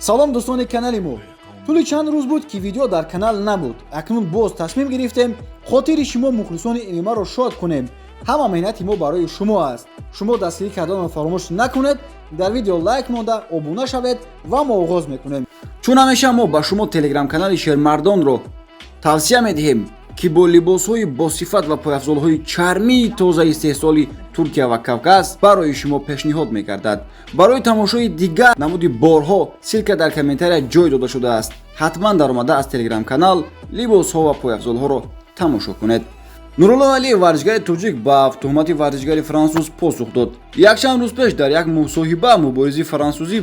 салом дӯстони канали мо. тӯли чанд рӯз буд ки видео дар канал набуд. акнун боз тасмим гирифтем хотири шумо мухлисони ММА-ро шод кунем. ҳама меҳнати мо барои шумо аст. шумо дастгирӣ карданро фаромӯш накунед, дар видео лайк монда обуна шавед ва мо оғоз мекунем. чун ҳамеша мо ба шумо телеграм-канали Шермардонро тавсия медиҳем ки бо либосҳои босифат ва пойафзолҳои чармии тоза истеҳсоли Туркия ва Кавказ барои шумо пешниҳод мекардад. барои тамошои дигар намуди борҳо силка дар комментария ҷой дода шудааст. ҳатман даромада аз телеграм-канал либосҳо ва пойафзолҳоро тамошо кунед. Нурулло Алиев варзишгари тоҷик ба тӯҳмати варзишгари франсуз посух дод. якчанд рӯз пеш дар як мусоҳиба муборизаи франсузӣ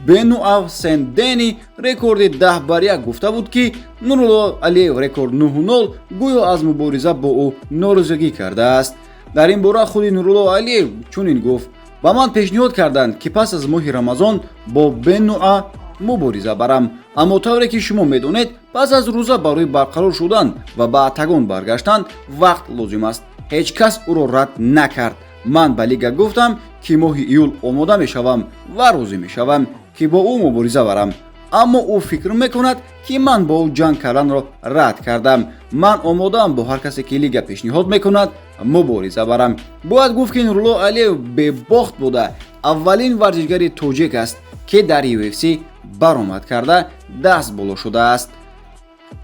Бенуав Сен-Дени рекорди 10-1 гуфта буд ки Нурулло Алиев рекорд 9-0 гӯё аз мубориза бо ӯ норизагӣ кардааст. дар ин бора худи Нурулло Алиев чунин гуфт: ба ман пешниҳод карданд ки пас аз моҳи Рамазон бо Бенуа мубориза барам, аммо тавре ки шумо медонед, пас аз рӯза барои барқарор шудан ва ба атагон баргаштан вақт лозим аст. ҳеҷ кас ӯро рад накард. ман ба лига гуфтам ки моҳи июл омода мешавам ва розӣ мешавам ки бо ӯ мубориза барам, аммо ӯ фикр мекунад ки ман бо ӯ ҷанг карданро рад кардам. ман омодаам бо ҳар касе ки лига пешниҳод мекунад мубориза барам. бояд гуфт ки Нурулло Алиев бебохт буда аввалин варзишгари тоҷик аст ки дар UFC баромад карда даст боло шудааст.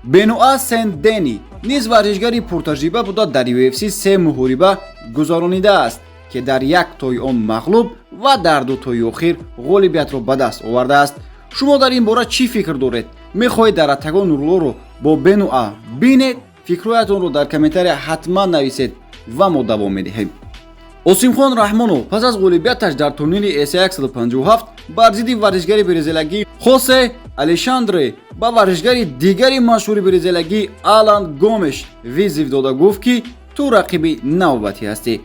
Бенуа Сен-Дени низ варзишгари пуртаҷриба буда дар UFC 3 муҳориба гузаронидааст ки дар як тои он мағлуб ва дар ду тои охир ғолибиятро ба даст овардааст. шумо дар ин бора чӣ фикр доред? мехоҳед дар атагон Нуруллоро бо Бенуа бинед? фикрҳоятонро дар комментария ҳатман нависед ва мо давом медиҳем. Осимхон Раҳмонов пас аз ғолибияташ дар турнири ASI 157 бар зидди варзишгари брезилагӣ Хосе Алешандре ба варзишгари дигари машҳури брезилагӣ Алан Гомеш визив дода гуфт ки ту рақиби навбатӣ ҳастӣ.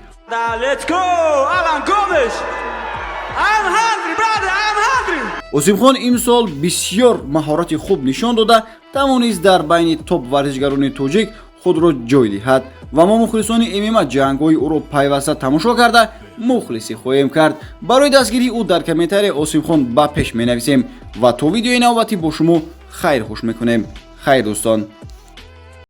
Осимхон имсол бисёр маҳорати хуб нишон дода тавонист дар байни топ варзишгарони тоҷик худро ҷой диҳад ва мо мухлисони ММА ҷангҳои ӯро пайваста тамошо карда мухлисӣ хоҳем кард. барои дастгирии ӯ дар комментария Осимхон ба пеш менависем ва то видеои навбатӣ бо шумо хайр хуш мекунем. хайр дӯстон.